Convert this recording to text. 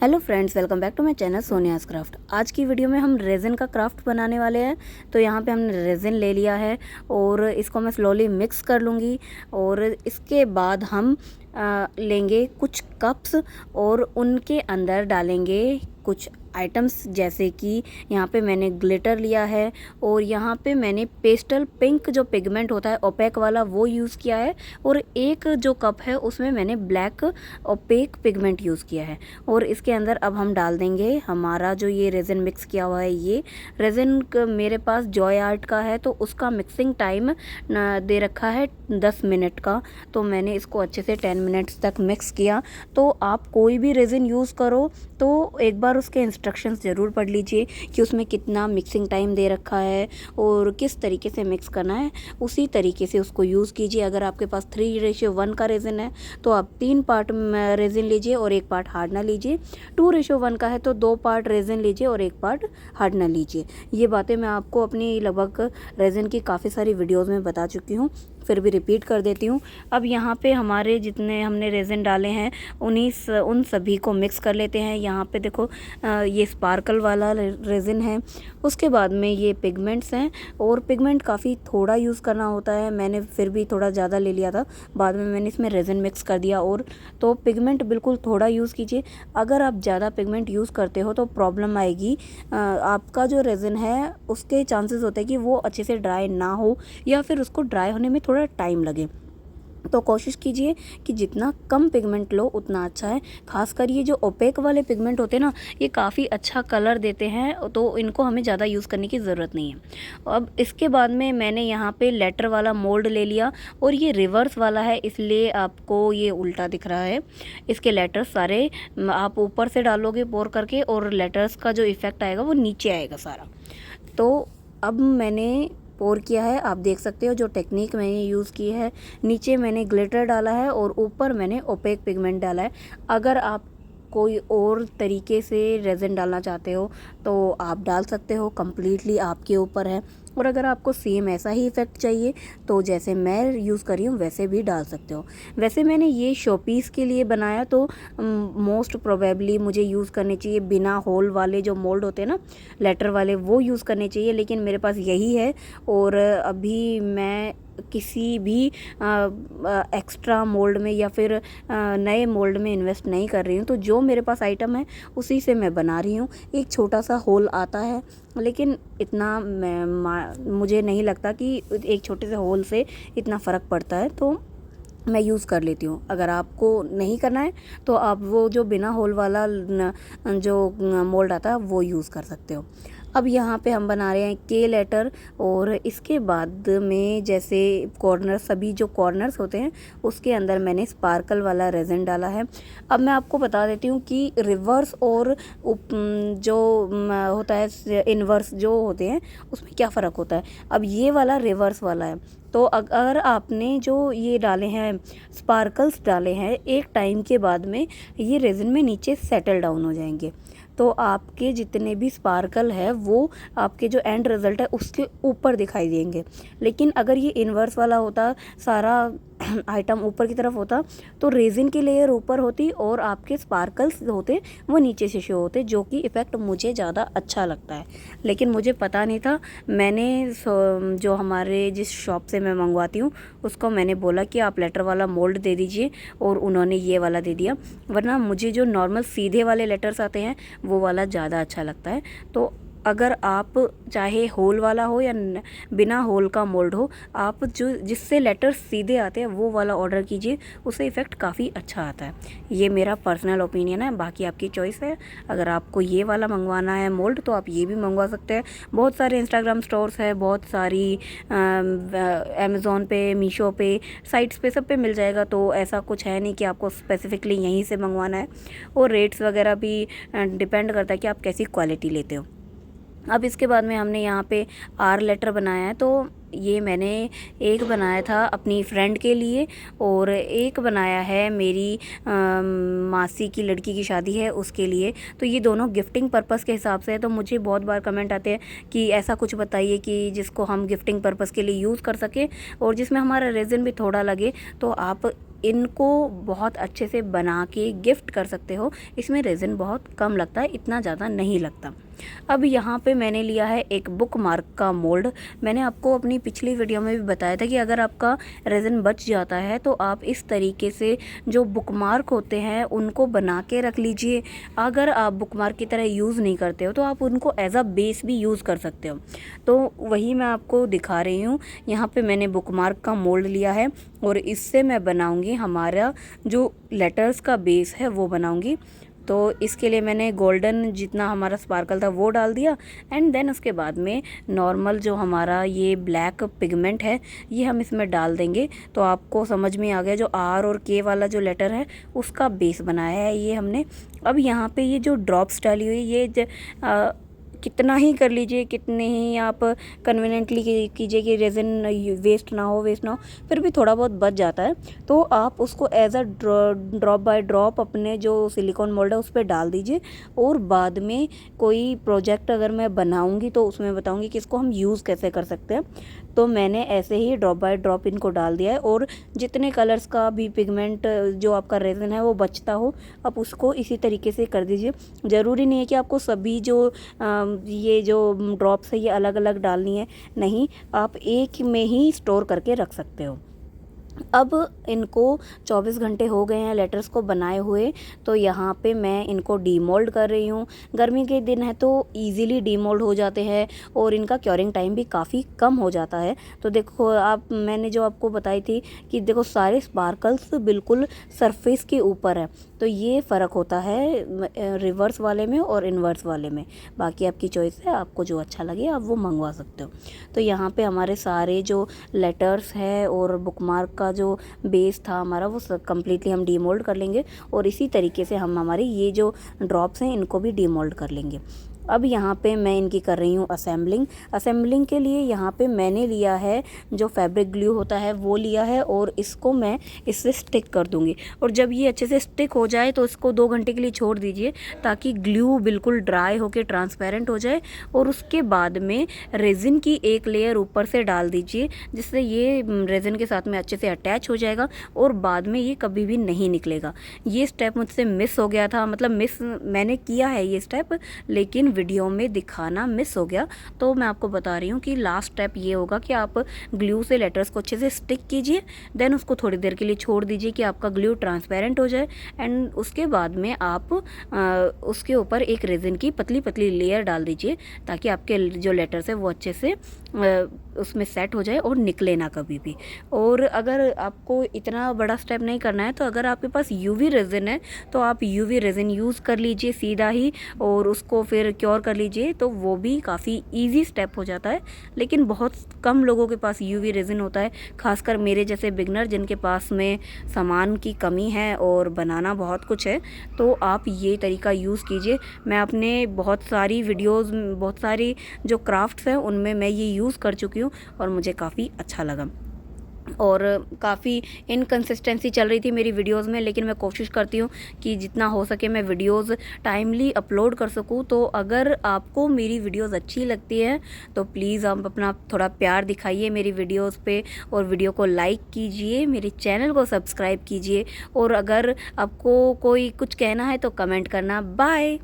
Hello friends, welcome back to my channel Sonia's craft. आज की video में हम रेज़िन का क्राफ्ट बनाने वाले हैं। तो यहाँ पे हमने रेज़िन ले लिया है और इसको मैं स्लोली मिक्स कर लूँगी। और इसके बाद हम लेंगे कुछ कप्स और उनके अंदर डालेंगे कुछ आइटम्स, जैसे कि यहाँ पे मैंने ग्लिटर लिया है और यहाँ पे मैंने पेस्टल पिंक जो पिगमेंट होता है ओपेक वाला वो यूज़ किया है। और एक जो कप है उसमें मैंने ब्लैक ओपेक पिगमेंट यूज़ किया है। और इसके अंदर अब हम डाल देंगे हमारा जो ये रेज़िन मिक्स किया हुआ है। ये रेज़िन मेरे पास जॉय आर्ट का है, तो उसका मिक्सिंग टाइम दे रखा है 10 मिनट का। तो मैंने इसको अच्छे से 10 मिनट्स तक मिक्स किया। तो आप कोई भी रेज़िन यूज़ करो तो एक बार उसके इंस्ट्रक्शंस ज़रूर पढ़ लीजिए कि उसमें कितना मिक्सिंग टाइम दे रखा है और किस तरीके से मिक्स करना है, उसी तरीके से उसको यूज़ कीजिए। अगर आपके पास 3:1 का रेज़िन है तो आप 3 पार्ट रेज़िन लीजिए और 1 पार्ट हार्डनर लीजिए। 2:1 का है तो 2 पार्ट रेज़िन लीजिए और 1 पार्ट हार्डनर लीजिए। ये बातें मैं आपको अपनी लगभग रेज़िन की काफ़ी सारी वीडियोज़ में बता चुकी हूँ, फिर भी रिपीट कर देती हूँ। अब यहाँ पे हमारे जितने हमने रेज़िन डाले हैं उन सभी को मिक्स कर लेते हैं। यहाँ पे देखो ये स्पार्कल वाला रेज़िन है, उसके बाद में ये पिगमेंट्स हैं। और पिगमेंट काफ़ी थोड़ा यूज़ करना होता है, मैंने फिर भी थोड़ा ज़्यादा ले लिया था, बाद में मैंने इसमें रेज़िन मिक्स कर दिया। और तो पिगमेंट बिल्कुल थोड़ा यूज़ कीजिए। अगर आप ज़्यादा पिगमेंट यूज़ करते हो तो प्रॉब्लम आएगी। आपका जो रेज़िन है उसके चांसेस होते हैं कि वो अच्छे से ड्राई ना हो या फिर उसको ड्राई होने में थोड़ा टाइम लगे। तो कोशिश कीजिए कि जितना कम पिगमेंट लो उतना अच्छा है। खासकर ये जो ओपेक वाले पिगमेंट होते हैं ना, ये काफ़ी अच्छा कलर देते हैं, तो इनको हमें ज़्यादा यूज़ करने की ज़रूरत नहीं है। अब इसके बाद में मैंने यहाँ पे लेटर वाला मोल्ड ले लिया और ये रिवर्स वाला है, इसलिए आपको ये उल्टा दिख रहा है। इसके लेटर्स सारे आप ऊपर से डालोगे पोर करके और लेटर्स का जो इफ़ेक्ट आएगा वो नीचे आएगा सारा। तो अब मैंने पोर किया है, आप देख सकते हो जो टेक्निक मैंने यूज़ की है। नीचे मैंने ग्लिटर डाला है और ऊपर मैंने ओपेक पिगमेंट डाला है। अगर आप कोई और तरीके से रेज़िन डालना चाहते हो तो आप डाल सकते हो, कम्प्लीटली आपके ऊपर है। और अगर आपको सेम ऐसा ही इफ़ेक्ट चाहिए तो जैसे मैं यूज़ कर रही हूँ वैसे भी डाल सकते हो। वैसे मैंने ये शोपीस के लिए बनाया, तो मोस्ट प्रोबेबली मुझे यूज़ करने चाहिए बिना होल वाले जो मोल्ड होते हैं ना, लेटर वाले, वो यूज़ करने चाहिए, लेकिन मेरे पास यही है। और अभी मैं किसी भी एक्स्ट्रा मोल्ड में या फिर नए मोल्ड में इन्वेस्ट नहीं कर रही हूँ। तो जो मेरे पास आइटम है उसी से मैं बना रही हूँ। एक छोटा सा होल आता है, लेकिन इतना मुझे नहीं लगता कि एक छोटे से होल से इतना फ़र्क पड़ता है, तो मैं यूज़ कर लेती हूँ। अगर आपको नहीं करना है तो आप वो जो बिना होल वाला जो मोल्ड आता है वो यूज़ कर सकते हो। अब यहाँ पे हम बना रहे हैं के लेटर। और इसके बाद में जैसे कॉर्नर, सभी जो कॉर्नर्स होते हैं उसके अंदर मैंने स्पार्कल वाला रेज़िन डाला है। अब मैं आपको बता देती हूँ कि रिवर्स और जो होता है इन्वर्स जो होते हैं उसमें क्या फ़र्क होता है। अब ये वाला रिवर्स वाला है, तो अगर आपने जो ये डाले हैं स्पार्कल्स डाले हैं, एक टाइम के बाद में ये रेज़िन में नीचे सेटल डाउन हो जाएंगे, तो आपके जितने भी स्पार्कल है वो आपके जो एंड रिज़ल्ट है उसके ऊपर दिखाई देंगे। लेकिन अगर ये इन्वर्स वाला होता, सारा आइटम ऊपर की तरफ होता, तो रेज़िन की लेयर ऊपर होती और आपके स्पार्कल्स होते वो नीचे से शो होते, जो कि इफ़ेक्ट मुझे ज़्यादा अच्छा लगता है। लेकिन मुझे पता नहीं था। मैंने जो हमारे जिस शॉप से मैं मंगवाती हूँ उसको मैंने बोला कि आप लेटर वाला मोल्ड दे दीजिए, और उन्होंने ये वाला दे दिया। वरना मुझे जो नॉर्मल सीधे वाले लेटर्स आते हैं वो वाला ज़्यादा अच्छा लगता है। तो अगर आप चाहे होल वाला हो या बिना होल का मोल्ड हो, आप जो जिससे लेटर्स सीधे आते हैं वो वाला ऑर्डर कीजिए, उससे इफ़ेक्ट काफ़ी अच्छा आता है। ये मेरा पर्सनल ओपिनियन है, बाकी आपकी चॉइस है। अगर आपको ये वाला मंगवाना है मोल्ड तो आप ये भी मंगवा सकते हैं। बहुत सारे इंस्टाग्राम स्टोर्स है, बहुत सारी अमेज़ॉन पे, मीशो पे, साइट्स पे, सब पे मिल जाएगा। तो ऐसा कुछ है नहीं कि आपको स्पेसिफिकली यहीं से मंगवाना है। और रेट्स वगैरह भी डिपेंड करता है कि आप कैसी क्वालिटी लेते हो। अब इसके बाद में हमने यहाँ पे आर लेटर बनाया है। तो ये मैंने एक बनाया था अपनी फ्रेंड के लिए और एक बनाया है मेरी मासी की लड़की की शादी है उसके लिए। तो ये दोनों गिफ्टिंग पर्पस के हिसाब से है। तो मुझे बहुत बार कमेंट आते हैं कि ऐसा कुछ बताइए कि जिसको हम गिफ्टिंग पर्पस के लिए यूज़ कर सकें और जिसमें हमारा रेज़िन भी थोड़ा लगे। तो आप इनको बहुत अच्छे से बना के गिफ्ट कर सकते हो। इसमें रेज़िन बहुत कम लगता है, इतना ज़्यादा नहीं लगता। अब यहाँ पे मैंने लिया है एक बुक मार्क का मोल्ड। मैंने आपको अपनी पिछली वीडियो में भी बताया था कि अगर आपका रेज़िन बच जाता है तो आप इस तरीके से जो बुक मार्क होते हैं उनको बना के रख लीजिए। अगर आप बुक मार्क की तरह यूज़ नहीं करते हो तो आप उनको एज अ बेस भी यूज़ कर सकते हो। तो वही मैं आपको दिखा रही हूँ। यहाँ पे मैंने बुक मार्क का मोल्ड लिया है और इससे मैं बनाऊँगी हमारा जो लेटर्स का बेस है वो बनाऊँगी। तो इसके लिए मैंने गोल्डन जितना हमारा स्पार्कल था वो डाल दिया एंड देन उसके बाद में नॉर्मल जो हमारा ये ब्लैक पिगमेंट है ये हम इसमें डाल देंगे। तो आपको समझ में आ गया जो आर और के वाला जो लेटर है उसका बेस बनाया है ये हमने। अब यहाँ पे ये जो ड्रॉप्स डाली हुई ये कितना ही कर लीजिए, कितने ही आप कन्वीनियंटली कीजिए कि रेज़िन वेस्ट ना हो, फिर भी थोड़ा बहुत बच जाता है तो आप उसको as a drop by drop अपने जो सिलिकॉन मोल्ड है उस पर डाल दीजिए। और बाद में कोई प्रोजेक्ट अगर मैं बनाऊंगी तो उसमें बताऊंगी कि इसको हम यूज़ कैसे कर सकते हैं। तो मैंने ऐसे ही ड्रॉप बाय ड्रॉप इनको डाल दिया है और जितने कलर्स का भी पिगमेंट जो आपका रेज़िन है वो बचता हो आप उसको इसी तरीके से कर दीजिए। ज़रूरी नहीं है कि आपको सभी जो ये जो ड्रॉप्स है ये अलग अलग डालनी है, नहीं, आप एक में ही स्टोर करके रख सकते हो। अब इनको 24 घंटे हो गए हैं लेटर्स को बनाए हुए, तो यहाँ पे मैं इनको डीमोल्ड कर रही हूँ। गर्मी के दिन है तो इजीली डीमोल्ड हो जाते हैं और इनका क्योरिंग टाइम भी काफ़ी कम हो जाता है। तो देखो आप, मैंने जो आपको बताई थी कि देखो सारे स्पार्कल्स बिल्कुल सरफेस के ऊपर है, तो ये फ़र्क होता है रिवर्स वाले में और इन्वर्स वाले में। बाकी आपकी चॉइस है, आपको जो अच्छा लगे आप वो मंगवा सकते हो। तो यहाँ पे हमारे सारे जो लेटर्स है और बुकमार्क का जो बेस था हमारा वो सब कम्प्लीटली हम डीमोल्ड कर लेंगे और इसी तरीके से हम हमारी ये जो ड्रॉप्स हैं इनको भी डीमोल्ड कर लेंगे। अब यहाँ पे मैं इनकी कर रही हूँ असेंबलिंग के लिए यहाँ पे मैंने लिया है जो फैब्रिक ग्लू होता है वो लिया है और इसको मैं इससे स्टिक कर दूँगी। और जब ये अच्छे से स्टिक हो जाए तो इसको 2 घंटे के लिए छोड़ दीजिए ताकि ग्लू बिल्कुल ड्राई होकर ट्रांसपेरेंट हो जाए। और उसके बाद में रेज़िन की एक लेयर ऊपर से डाल दीजिए जिससे ये रेज़िन के साथ में अच्छे से अटैच हो जाएगा और बाद में ये कभी भी नहीं निकलेगा। ये स्टेप मुझसे मिस हो गया था, मतलब मिस मैंने किया है ये स्टेप लेकिन वीडियो में दिखाना मिस हो गया। तो मैं आपको बता रही हूँ कि लास्ट स्टेप ये होगा कि आप ग्लू से लेटर्स को अच्छे से स्टिक कीजिए, देन उसको थोड़ी देर के लिए छोड़ दीजिए कि आपका ग्लू ट्रांसपेरेंट हो जाए एंड उसके बाद में आप उसके ऊपर एक रेज़िन की पतली पतली लेयर डाल दीजिए ताकि आपके जो लेटर्स है वो अच्छे से उसमें सेट हो जाए और निकले ना कभी भी। और अगर आपको इतना बड़ा स्टेप नहीं करना है तो अगर आपके पास यूवी रेज़िन है तो आप यूवी रेज़िन यूज़ कर लीजिए सीधा ही और उसको फिर क्योर कर लीजिए, तो वो भी काफ़ी इजी स्टेप हो जाता है। लेकिन बहुत कम लोगों के पास यूवी रेज़िन होता है, खासकर मेरे जैसे बिगनर जिनके पास में सामान की कमी है और बनाना बहुत कुछ है, तो आप ये तरीका यूज़ कीजिए। मैं अपने बहुत सारी वीडियोस, बहुत सारी जो क्राफ्ट्स हैं उनमें मैं ये यूज़ कर चुकी हूँ और मुझे काफ़ी अच्छा लगा। और काफ़ी इनकंसिस्टेंसी चल रही थी मेरी वीडियोस में, लेकिन मैं कोशिश करती हूँ कि जितना हो सके मैं वीडियोस टाइमली अपलोड कर सकूँ। तो अगर आपको मेरी वीडियोस अच्छी लगती है तो प्लीज़ आप अपना थोड़ा प्यार दिखाइए मेरी वीडियोस पे और वीडियो को लाइक कीजिए, मेरे चैनल को सब्सक्राइब कीजिए और अगर आपको कोई कुछ कहना है तो कमेंट करना। बाय।